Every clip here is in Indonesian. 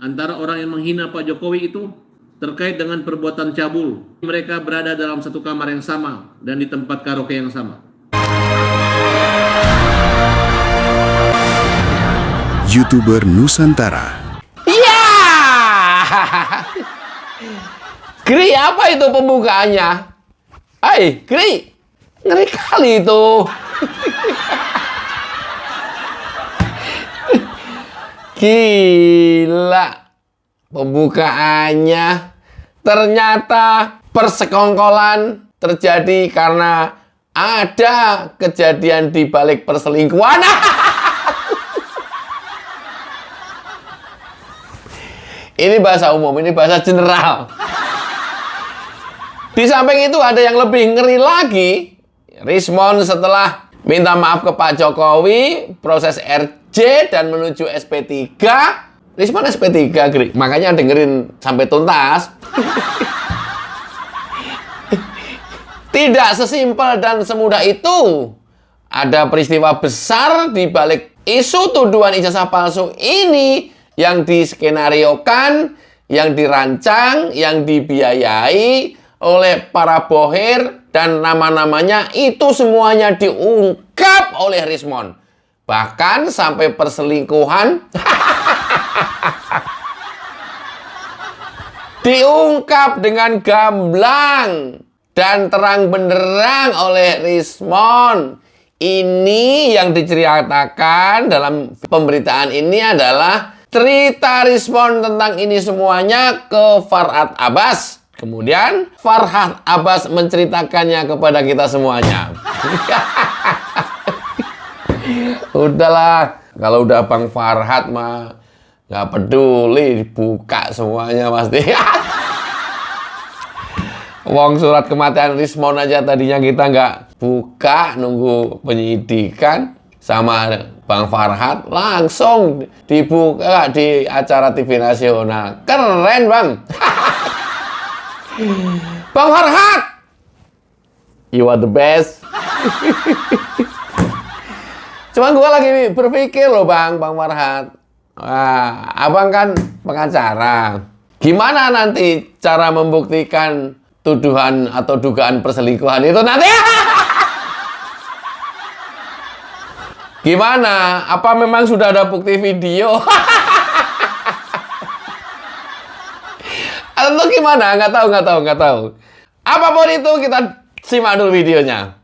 antara orang yang menghina Pak Jokowi itu terkait dengan perbuatan cabul. Mereka berada dalam satu kamar yang sama dan di tempat karaoke yang sama. YouTuber Nusantara. Iya. Gri, apa itu pembukaannya? Hai, Gri. Ngeri kali itu. Gila. Pembukaannya ternyata persekongkolan terjadi karena ada kejadian di balik perselingkuhan. Ini bahasa umum, ini bahasa general. Di samping itu ada yang lebih ngeri lagi. Rismon setelah minta maaf ke Pak Jokowi, proses RJ dan menuju SP3. Rismon SP3, Gri. Makanya dengerin sampai tuntas. Tidak sesimpel dan semudah itu. Ada peristiwa besar di balik isu tuduhan ijazah palsu ini yang diskenariokan, yang dirancang, yang dibiayai oleh para bohir, dan nama-namanya itu semuanya diungkap oleh Rismon. Bahkan sampai perselingkuhan diungkap dengan gamblang dan terang benderang oleh Rismon. Ini yang diceritakan dalam pemberitaan ini adalah cerita Rismon tentang ini semuanya ke Farhad Abbas. Kemudian Farhad Abbas menceritakannya kepada kita semuanya. Udahlah, kalau udah Bang Farhad mah nggak peduli, buka semuanya pasti. Wong surat kematian Rismon aja tadinya kita nggak buka, nunggu penyidikan sama Bang Farhad, langsung dibuka di acara TV nasional. Keren, Bang. Bang Farhad, you are the best. Cuman gue lagi berpikir loh, Bang Farhad. Wah, Abang kan pengacara. Gimana nanti cara membuktikan tuduhan atau dugaan perselingkuhan itu nanti? Gimana? Apa memang sudah ada bukti video? Atau gimana? Nggak tahu. Apapun itu, kita simak dulu videonya.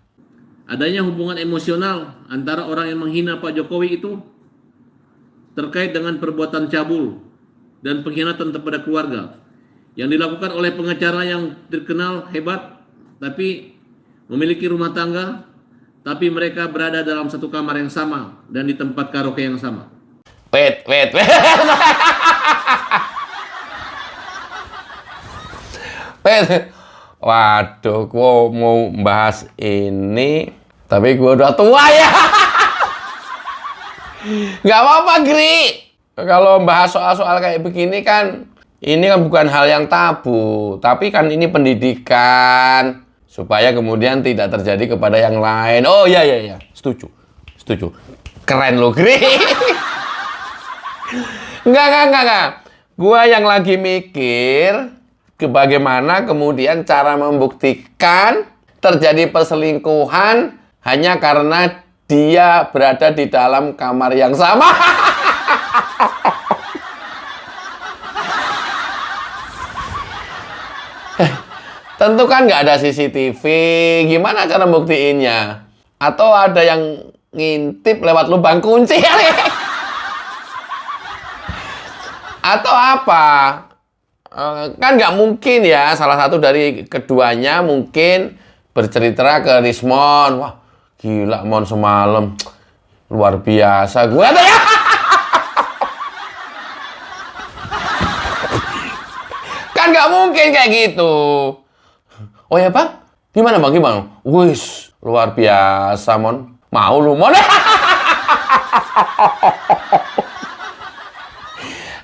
Adanya hubungan emosional antara orang yang menghina Pak Jokowi itu terkait dengan perbuatan cabul dan pengkhianatan kepada keluarga yang dilakukan oleh pengacara yang terkenal hebat, tapi memiliki rumah tangga, tapi mereka berada dalam satu kamar yang sama dan di tempat karaoke yang sama. Wait. Waduh, gue mau bahas ini, tapi gue udah tua ya. Gak apa-apa, Gri. Kalau bahas soal-soal kayak begini kan, ini kan bukan hal yang tabu, tapi kan ini pendidikan, supaya kemudian tidak terjadi kepada yang lain. Oh iya, setuju. Keren lo, Gri. Enggak. Gua yang lagi mikir bagaimana kemudian cara membuktikan terjadi perselingkuhan hanya karena dia berada di dalam kamar yang sama. Tentu kan nggak ada CCTV, gimana cara buktiinnya? Atau ada yang ngintip lewat lubang kunci? Atau apa? Kan nggak mungkin ya, salah satu dari keduanya mungkin bercerita ke Rismon. Wah, gila Mon semalam, luar biasa. Gue ada ya. Kan nggak mungkin kayak gitu. Oh ya Bang, gimana Bang? Wis, luar biasa Mon. Mau lu Mon?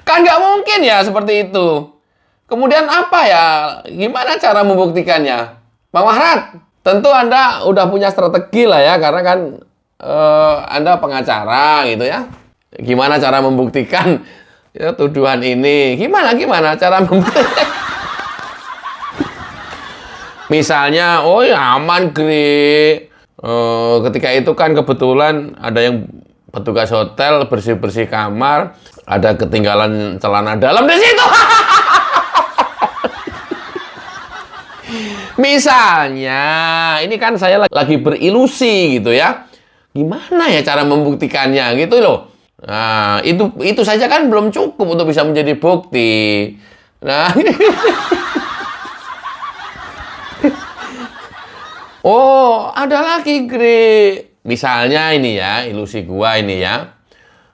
Kan nggak mungkin ya seperti itu. Kemudian apa ya? Gimana cara membuktikannya? Bang Farhad, tentu Anda udah punya strategi lah ya, karena kan Anda pengacara gitu ya. Gimana cara membuktikan Ya, tuduhan ini. Gimana cara membuktikan? Misalnya, oh ya aman, Gri. Ketika itu kan kebetulan ada yang petugas hotel bersih-bersih kamar, ada ketinggalan celana dalam di situ. Misalnya, ini kan saya lagi berilusi gitu ya. Gimana ya cara membuktikannya gitu loh. Nah, itu saja kan belum cukup untuk bisa menjadi bukti. Nah, oh, ada lagi, Gri. Misalnya ini ya, ilusi gua ini ya.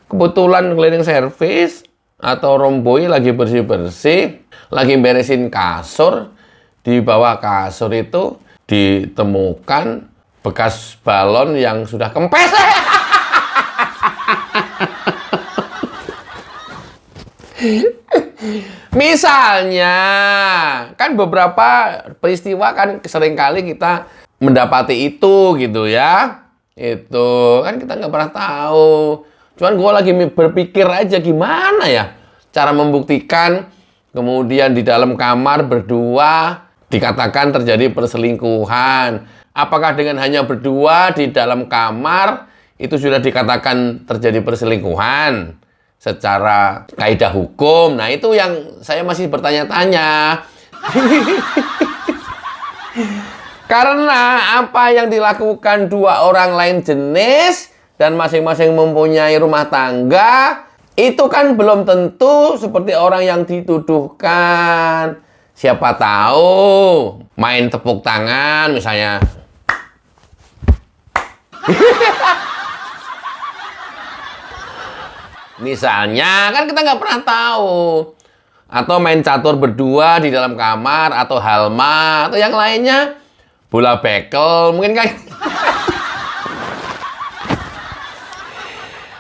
Kebetulan cleaning service atau romboi lagi bersih-bersih, lagi beresin kasur. Di bawah kasur itu ditemukan bekas balon yang sudah kempes. Misalnya, kan beberapa peristiwa kan seringkali kita mendapati itu gitu ya. Itu kan kita nggak pernah tahu. Cuman gue lagi berpikir aja gimana ya cara membuktikan kemudian di dalam kamar berdua dikatakan terjadi perselingkuhan. Apakah dengan hanya berdua di dalam kamar itu sudah dikatakan terjadi perselingkuhan secara kaidah hukum? Nah, itu yang saya masih bertanya-tanya. Karena apa yang dilakukan dua orang lain jenis dan masing-masing mempunyai rumah tangga, itu kan belum tentu seperti orang yang dituduhkan. Siapa tahu main tepuk tangan misalnya. Misalnya, kan kita nggak pernah tahu. Atau main catur berdua di dalam kamar, atau halma, atau yang lainnya. Bola bekel, mungkin kan.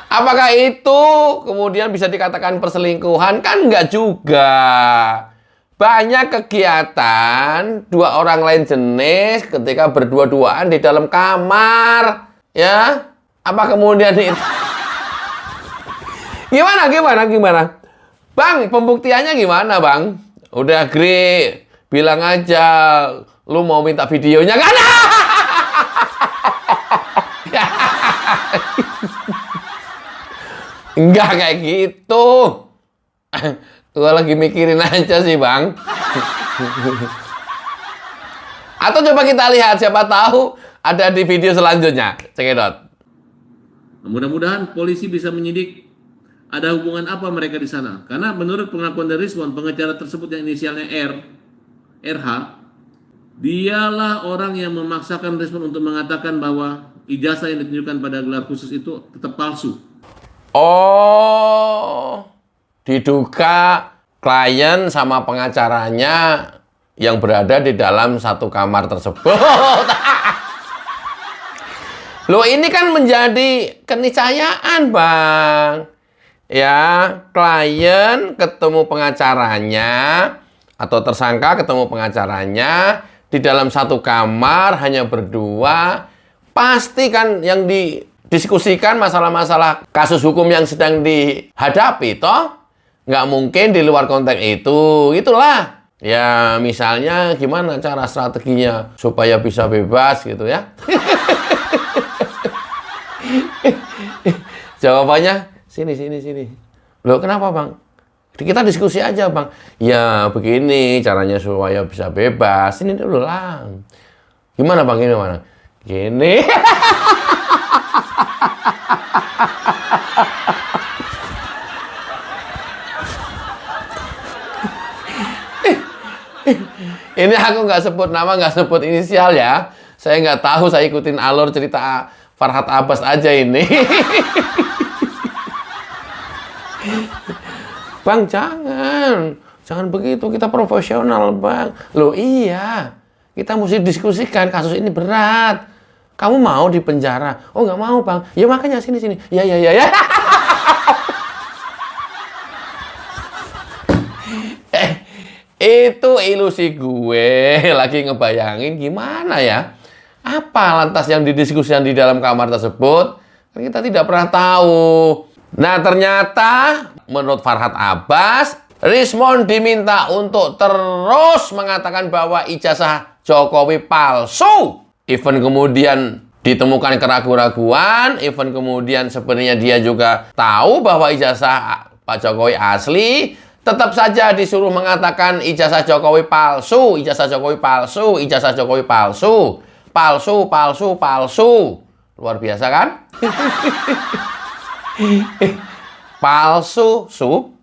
Apakah itu kemudian bisa dikatakan perselingkuhan? Kan nggak juga. Banyak kegiatan dua orang lain jenis ketika berdua-duaan di dalam kamar. Ya, apa kemudian itu? Gimana? Bang, pembuktiannya gimana, Bang? Udah, Gri. Bilang aja, lu mau minta videonya kan? Enggak kayak gitu. Gua lagi mikirin aja sih, Bang. Atau coba kita lihat, siapa tahu ada di video selanjutnya. Cekidot. Mudah-mudahan polisi bisa menyidik ada hubungan apa mereka di sana. Karena menurut pengakuan dari Rizwan, pengacara tersebut yang inisialnya RH, dialah orang yang memaksakan Rizwan untuk mengatakan bahwa ijazah yang ditunjukkan pada gelar khusus itu tetap palsu. Oh, diduga klien sama pengacaranya yang berada di dalam satu kamar tersebut. Loh, ini kan menjadi keniscayaan, Bang. Ya, klien ketemu pengacaranya atau tersangka ketemu pengacaranya di dalam satu kamar hanya berdua. Pasti kan yang didiskusikan masalah-masalah kasus hukum yang sedang dihadapi, toh? Nggak mungkin di luar konteks itu. Itulah. Ya, misalnya gimana cara strateginya supaya bisa bebas gitu ya. Jawabannya sini. Loh, kenapa, Bang? Kita diskusi aja, Bang. Ya, begini caranya supaya bisa bebas. Ini dulu lah. Gimana, Bang? Gimana? Gini. Ini aku nggak sebut nama, nggak sebut inisial ya. Saya nggak tahu, saya ikutin alur cerita Farhad Abbas aja ini. Bang, jangan begitu, kita profesional, Bang. Loh iya, kita mesti diskusikan, kasus ini berat. Kamu mau di penjara? Oh, nggak mau, Bang. Ya makanya sini. Ya. Itu ilusi gue, lagi ngebayangin gimana ya. Apa lantas yang didiskusikan di dalam kamar tersebut? Kan kita tidak pernah tahu. Nah, ternyata menurut Farhad Abbas, Rismond diminta untuk terus mengatakan bahwa ijazah Jokowi palsu. Even kemudian ditemukan keraguan-raguan, even kemudian sebenarnya dia juga tahu bahwa ijazah Pak Jokowi asli, tetap saja disuruh mengatakan ijazah Jokowi palsu, ijazah Jokowi palsu, ijazah Jokowi palsu. Palsu, palsu, palsu. Luar biasa kan? Palsu, su.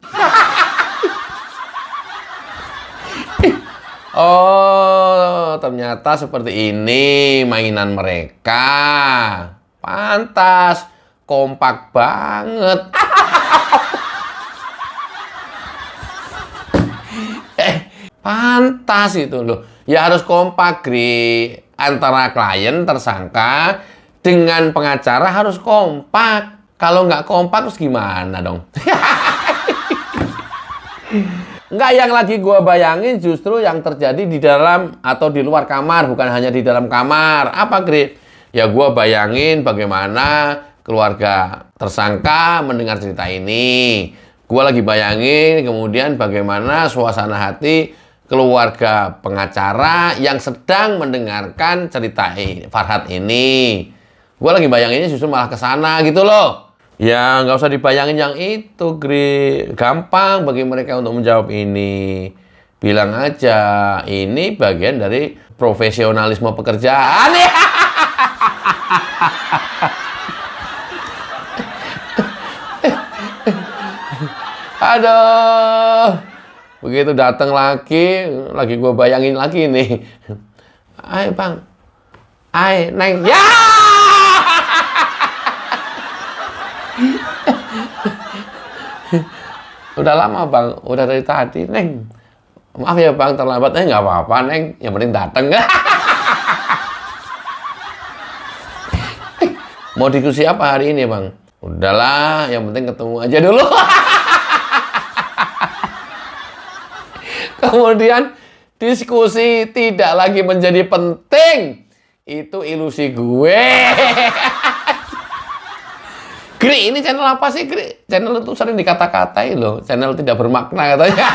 Oh, ternyata seperti ini mainan mereka. Pantas, kompak banget. Pantas itu loh. Ya harus kompak, Gri. Antara klien, tersangka, dengan pengacara harus kompak. Kalau nggak kompak, terus gimana dong? Nggak, yang lagi gue bayangin justru yang terjadi di dalam atau di luar kamar, bukan hanya di dalam kamar. Apa, Gri? Ya gue bayangin bagaimana keluarga tersangka mendengar cerita ini. Gue lagi bayangin kemudian bagaimana suasana hati keluarga pengacara yang sedang mendengarkan cerita Farhad ini. Gue lagi bayanginnya justru malah ke sana gitu loh. Ya, nggak usah dibayangin yang itu, Gri. Gampang bagi mereka untuk menjawab ini. Bilang aja, ini bagian dari profesionalisme pekerjaan. Aduh. Begitu datang lagi gue bayangin lagi nih. Ayo, Bang. Ayo, Neng. Ya! Udah lama, Bang. Udah dari tadi, Neng. Maaf ya, Bang, terlambat. Nggak apa-apa, Neng. Yang penting datang. Mau diskusi apa hari ini, Bang? Udahlah, yang penting ketemu aja dulu. Kemudian diskusi tidak lagi menjadi penting. Itu ilusi gue. Gri, ini channel apa sih, Gri? Channel itu sering dikata-katain loh. Channel tidak bermakna katanya.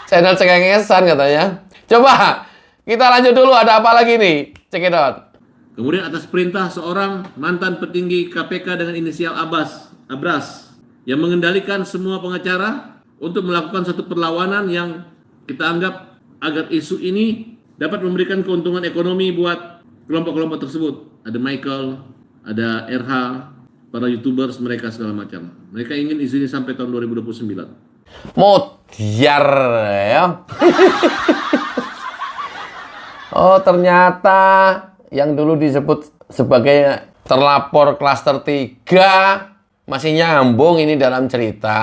Channel cengengesan katanya. Coba, kita lanjut dulu. Ada apa lagi nih? Check it out. Kemudian atas perintah seorang mantan petinggi KPK dengan inisial Abras, yang mengendalikan semua pengacara untuk melakukan satu perlawanan yang kita anggap agar isu ini dapat memberikan keuntungan ekonomi buat kelompok-kelompok tersebut. Ada Michael, ada RH, para YouTubers, mereka segala macam. Mereka ingin isu ini sampai tahun 2029. Modiar ya. Oh, ternyata yang dulu disebut sebagai terlapor klaster 3 masih nyambung ini dalam cerita.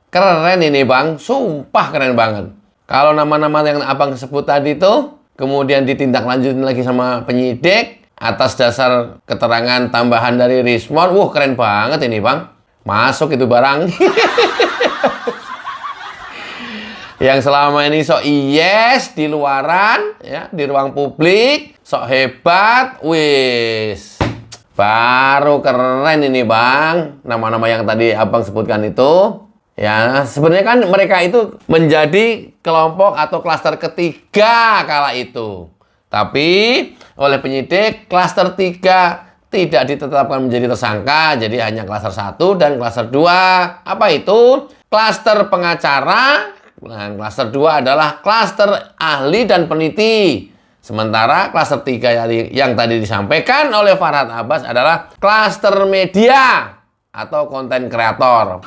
Keren ini, Bang. Sumpah keren banget. Kalau nama-nama yang Abang sebut tadi tuh kemudian ditindaklanjutin lagi sama penyidik atas dasar keterangan tambahan dari Rismond, keren banget ini, Bang. Masuk itu barang. Yang selama ini sok yes di luaran, ya, di ruang publik, sok hebat, wis. Baru keren ini, Bang. Nama-nama yang tadi Abang sebutkan itu. Ya, sebenarnya kan mereka itu menjadi kelompok atau klaster ketiga kala itu. Tapi oleh penyidik, klaster 3 tidak ditetapkan menjadi tersangka, jadi hanya klaster 1 dan klaster 2. Apa itu? Klaster pengacara. Nah, klaster 2 adalah klaster ahli dan peneliti. Sementara klaster 3 yang tadi disampaikan oleh Farhad Abbas adalah klaster media atau konten kreator.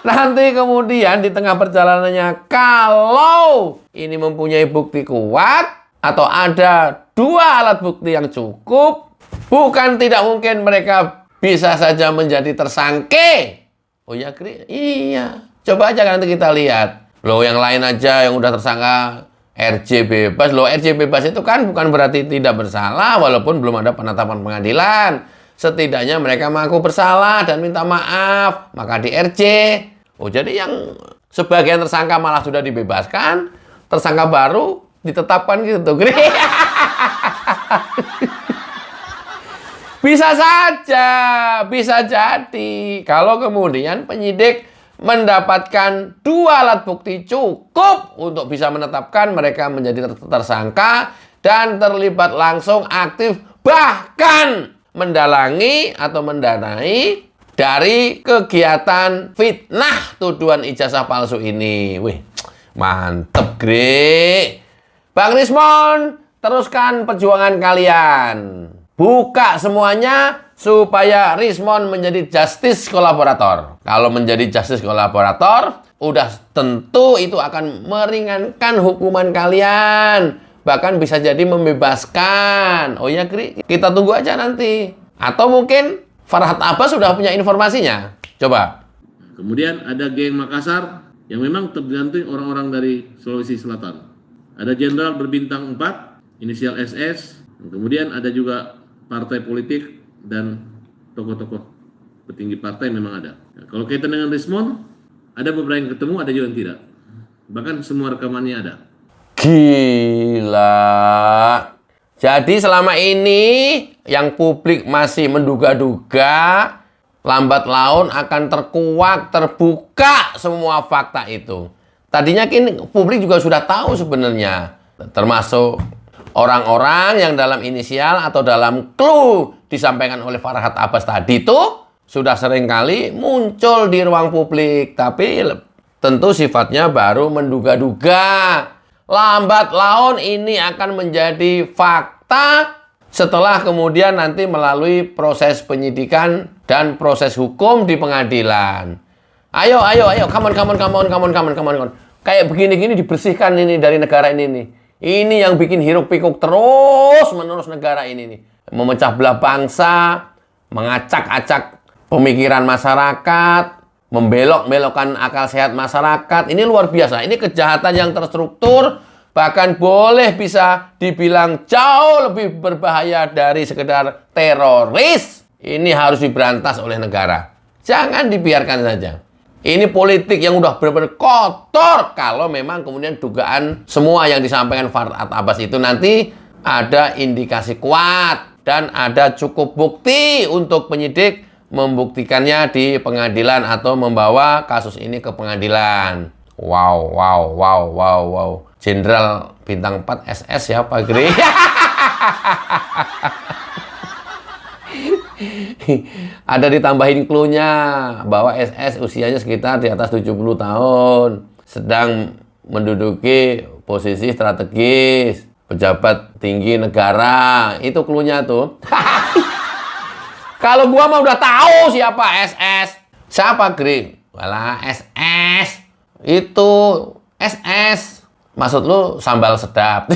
Nanti kemudian di tengah perjalanannya, kalau ini mempunyai bukti kuat atau ada 2 alat bukti yang cukup, bukan tidak mungkin mereka bisa saja menjadi tersangka. Oh ya, Kri? Iya. Coba aja nanti kita lihat. Loh, yang lain aja yang udah tersangka RJ bebas. Loh, RJ bebas itu kan bukan berarti tidak bersalah walaupun belum ada penetapan pengadilan. Setidaknya mereka mengaku bersalah dan minta maaf, maka di RJ. Oh, jadi yang sebagian tersangka malah sudah dibebaskan, tersangka baru ditetapkan gitu, Gri. Bisa saja, bisa jadi. Kalau kemudian penyidik mendapatkan 2 alat bukti cukup untuk bisa menetapkan mereka menjadi tersangka dan terlibat langsung aktif, bahkan mendalangi atau mendanai dari kegiatan fitnah tuduhan ijazah palsu ini. Wih, mantep, Gre. Bang Rismon, teruskan perjuangan kalian. Buka semuanya supaya Rismon menjadi justice kolaborator. Kalau menjadi justice kolaborator, udah tentu itu akan meringankan hukuman kalian. Bahkan bisa jadi membebaskan. Oh ya, Kri, kita tunggu aja nanti. Atau mungkin Farhat Abbas sudah punya informasinya. Coba. Kemudian ada geng Makassar yang memang tergantung orang-orang dari Sulawesi Selatan. Ada jenderal berbintang 4, inisial SS. Kemudian ada juga partai politik dan tokoh-tokoh petinggi partai memang ada. Nah, kalau kaitan dengan Rismon, ada beberapa yang ketemu, ada juga yang tidak. Bahkan semua rekamannya ada. Gila. Jadi selama ini yang publik masih menduga-duga, lambat laun akan terkuak, terbuka semua fakta itu. Tadinya publik juga sudah tahu sebenarnya. Termasuk orang-orang yang dalam inisial atau dalam clue disampaikan oleh Farhat Abbas tadi itu sudah seringkali muncul di ruang publik. Tapi tentu sifatnya baru menduga-duga. Lambat laun ini akan menjadi fakta setelah kemudian nanti melalui proses penyidikan dan proses hukum di pengadilan. Ayo, come on. Kayak begini-gini dibersihkan ini dari negara ini nih. Ini yang bikin hiruk-pikuk terus-menerus negara ini nih. Memecah belah bangsa, mengacak-acak pemikiran masyarakat, membelok-belokkan akal sehat masyarakat. Ini luar biasa. Ini kejahatan yang terstruktur, bahkan boleh bisa dibilang jauh lebih berbahaya dari sekedar teroris. Ini harus diberantas oleh negara. Jangan dibiarkan saja. Ini politik yang udah benar-benar kotor. Kalau memang kemudian dugaan semua yang disampaikan Farhat Abbas itu nanti ada indikasi kuat dan ada cukup bukti untuk penyidik membuktikannya di pengadilan atau membawa kasus ini ke pengadilan. Wow. Jenderal bintang 4 SS ya, Pak Gri. Ada ditambahin clue-nya bahwa SS usianya sekitar di atas 70 tahun, sedang menduduki posisi strategis, pejabat tinggi negara. Itu clue-nya tuh. Kalau gua mah udah tahu siapa SS. Siapa, Gri? Walah, SS. Itu SS. Maksud lu sambal sedap.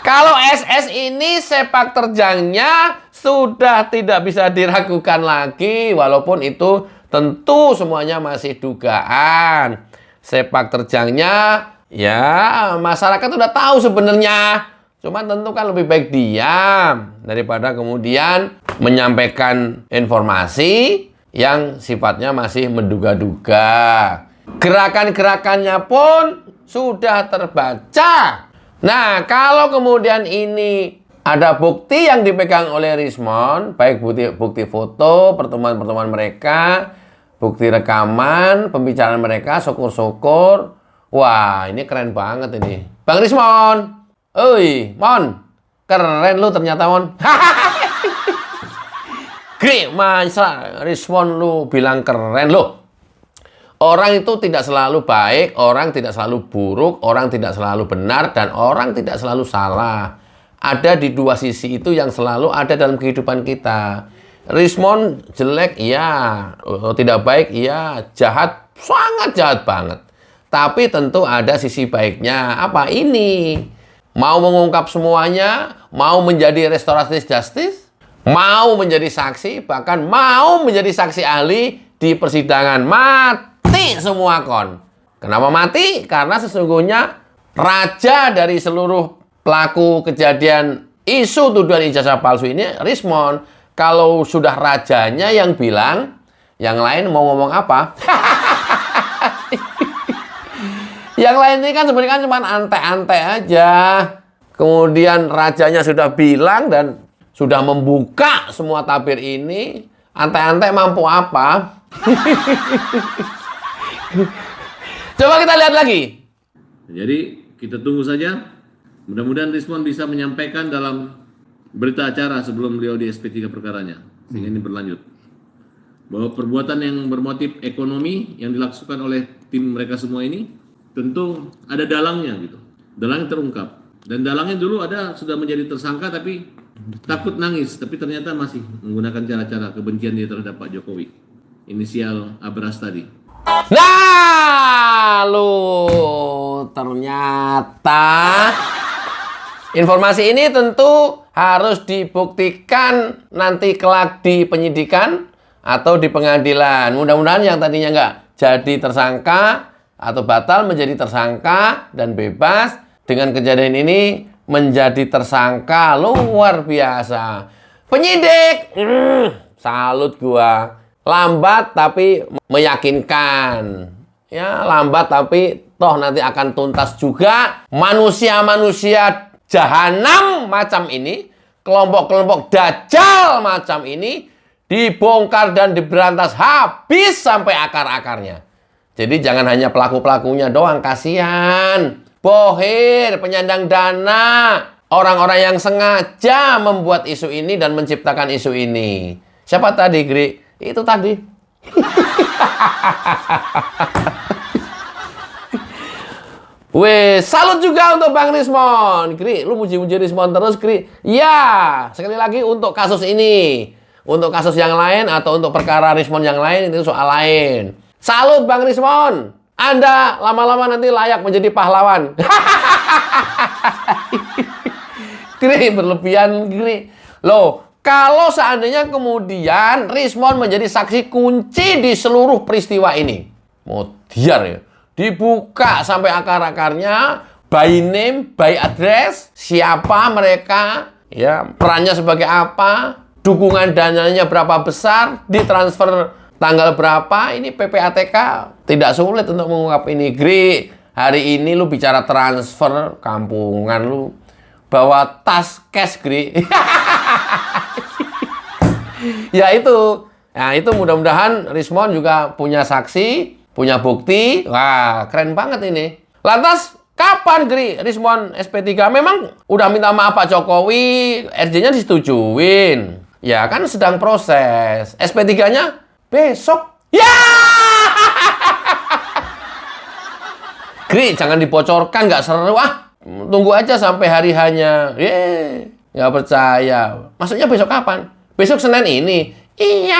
Kalau SS ini sepak terjangnya sudah tidak bisa diragukan lagi, walaupun itu tentu semuanya masih dugaan. Sepak terjangnya ya masyarakat udah tahu sebenarnya. Cuma tentu kan lebih baik diam daripada kemudian menyampaikan informasi yang sifatnya masih menduga-duga. Gerakan-gerakannya pun sudah terbaca. Nah, kalau kemudian ini ada bukti yang dipegang oleh Rismon, baik bukti foto, pertemuan-pertemuan mereka, bukti rekaman, pembicaraan mereka, syukur-syukur. Wah, ini keren banget ini. Bang Rismon, oi, Mon, keren lu ternyata, Mon. Gre, masa Rismon lu bilang keren lu. Orang itu tidak selalu baik, orang tidak selalu buruk, orang tidak selalu benar, dan orang tidak selalu salah. Ada di dua sisi itu yang selalu ada dalam kehidupan kita. Rismon jelek, iya. Tidak baik, iya. Jahat, sangat jahat banget. Tapi tentu ada sisi baiknya. Apa ini? Mau mengungkap semuanya, mau menjadi restoratif justice, mau menjadi saksi, bahkan mau menjadi saksi ahli di persidangan. Mati semua kon. Kenapa mati? Karena sesungguhnya raja dari seluruh pelaku kejadian isu tuduhan ijazah palsu ini Rismon. Kalau sudah rajanya yang bilang, yang lain mau ngomong apa? Yang lain ini kan sebenarnya cuma ante-ante aja. kemudian rajanya sudah bilang dan sudah membuka semua tabir ini, antek-antek mampu apa? Coba kita lihat lagi. Jadi kita tunggu saja. Mudah-mudahan Rismon bisa menyampaikan dalam berita acara sebelum beliau di SP3 perkaranya, sehingga ini berlanjut. Bahwa perbuatan yang bermotif ekonomi yang dilakukan oleh tim mereka semua ini tentu ada dalangnya gitu. Dalangnya terungkap. Dan dalangnya dulu ada sudah menjadi tersangka tapi takut nangis, tapi ternyata masih menggunakan cara-cara kebencian dia terhadap Pak Jokowi. Inisial Abras tadi. Nah, lu ternyata informasi ini tentu harus dibuktikan nanti kelak di penyidikan atau di pengadilan. Mudah-mudahan yang tadinya nggak jadi tersangka atau batal menjadi tersangka dan bebas dengan kejadian ini menjadi tersangka. Luar biasa. Penyidik, salut gua. Lambat tapi meyakinkan. Ya, lambat tapi toh nanti akan tuntas juga. Manusia-manusia jahanam macam ini, kelompok-kelompok dajjal macam ini dibongkar dan diberantas habis sampai akar-akarnya. Jadi jangan hanya pelaku-pelakunya doang, kasihan. Bohir, penyandang dana, orang-orang yang sengaja membuat isu ini dan menciptakan isu ini. Siapa tadi, Gri? Itu tadi. Weh, salut juga untuk Bang Rismon. Gri, lu muji-muji Rismon terus, Gri. Ya, sekali lagi untuk kasus ini. Untuk kasus yang lain atau untuk perkara Rismon yang lain, itu soal lain. Salut Bang Rismon. Anda lama-lama nanti layak menjadi pahlawan. Gri, berlebihan, Gri. Loh, kalau seandainya kemudian Rismon menjadi saksi kunci di seluruh peristiwa ini. Modiar ya. Dibuka sampai akar-akarnya, by name, by address, siapa mereka, ya, perannya sebagai apa, dukungan dananya berapa besar, ditransfer tanggal berapa, ini PPATK tidak sulit untuk mengungkap ini. Gri, hari ini lu bicara transfer, kampungan lu, bawa tas cash, Gri. Ya itu. Nah, itu mudah-mudahan Rismon juga punya saksi, punya bukti. Wah, keren banget ini. Lantas, kapan Gri Rismon SP3? Memang udah minta maaf Pak Jokowi, RJ-nya disetujuin. Ya, kan sedang proses. SP3-nya besok. Ya! Gri, jangan dibocorkan, nggak seru. Ah, tunggu aja sampai hari hanya. Nggak percaya. Maksudnya besok kapan? Besok Senin ini? Iya.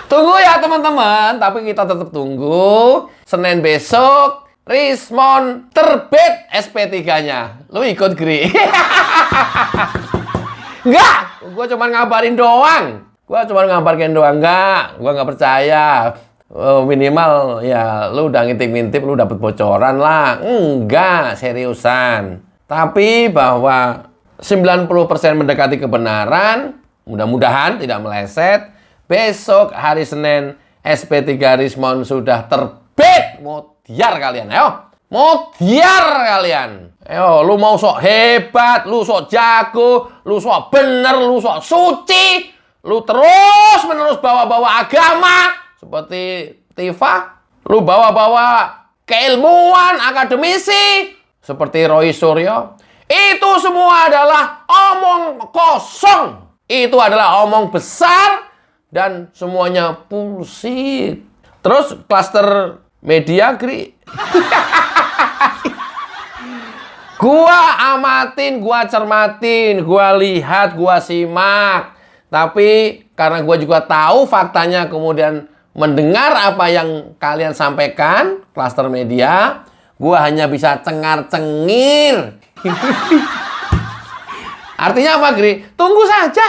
Tunggu ya teman-teman. Tapi kita tetap tunggu. Senin besok, Rismon terbit SP3-nya. Lu ikut, Gri? Enggak. Gue cuma ngabarin doang. Enggak. Gue nggak percaya. Minimal ya lu udah ngintip-ngintip, lu dapet bocoran lah. Enggak, seriusan. Tapi bahwa 90% mendekati kebenaran, mudah-mudahan tidak meleset. Besok hari Senin SP3 Rismon sudah terbit. Modiar kalian, ayo. Modiar kalian. Ayo, lu mau sok hebat, lu sok jago, lu sok bener, lu sok suci, lu terus menerus bawa-bawa agama seperti Tifa, lu bawa-bawa keilmuan akademisi seperti Roy Suryo. Itu semua adalah omong kosong. Itu adalah omong besar dan semuanya bullshit. Terus klaster media, Gri. Gua amatin, gua cermatin, gua lihat, gua simak. Tapi karena gua juga tahu faktanya, kemudian mendengar apa yang kalian sampaikan, klaster media, gua hanya bisa cengar-cengir. Artinya apa, Gri? Tunggu saja.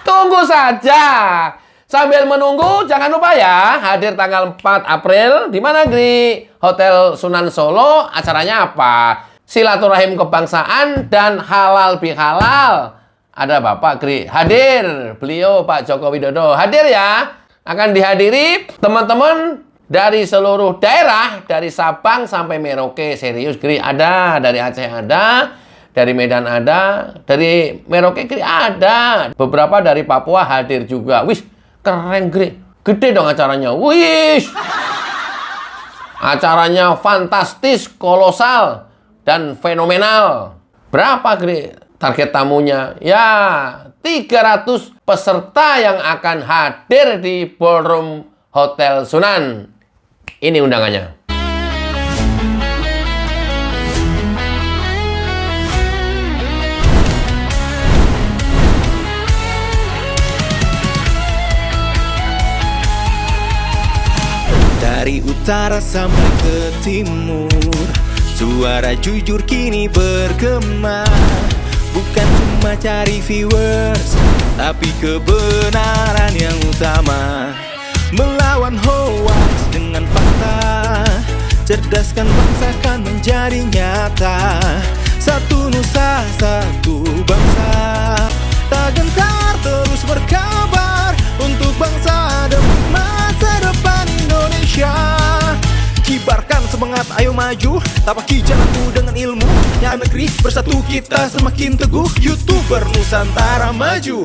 Tunggu saja. Sambil menunggu, jangan lupa ya, hadir tanggal 4 April. Di mana, Gri? Hotel Sunan Solo. Acaranya apa? Silaturahim kebangsaan dan halal bihalal. Ada Bapak, Gri. Hadir. Beliau Pak Joko Widodo. Hadir ya. Akan dihadiri teman-teman dari seluruh daerah, dari Sabang sampai Merauke. Serius, Gri, ada. Dari Aceh ada, dari Medan ada, dari Merauke, Gri, ada. Beberapa dari Papua hadir juga. Wis, keren, Gri. Gede dong acaranya. Wis. Acaranya fantastis, kolosal, dan fenomenal. Berapa, Gri, target tamunya? Ya, 300 peserta yang akan hadir di Ballroom Hotel Sunan. Ini undangannya. Dari utara sampai ke timur, suara jujur kini bergema. Bukan cuma cari viewers, tapi kebenaran yang utama. Melawan hoax dengan fakta, cerdaskan bangsa kan menjadi nyata. Satu nusa, satu bangsa, tak gentar terus berkabar untuk bangsa demi masa depan Indonesia. Kibarkan semangat, ayo maju, tapaki jalanku dengan ilmu. Yang negeri bersatu kita semakin teguh. YouTuber Nusantara maju.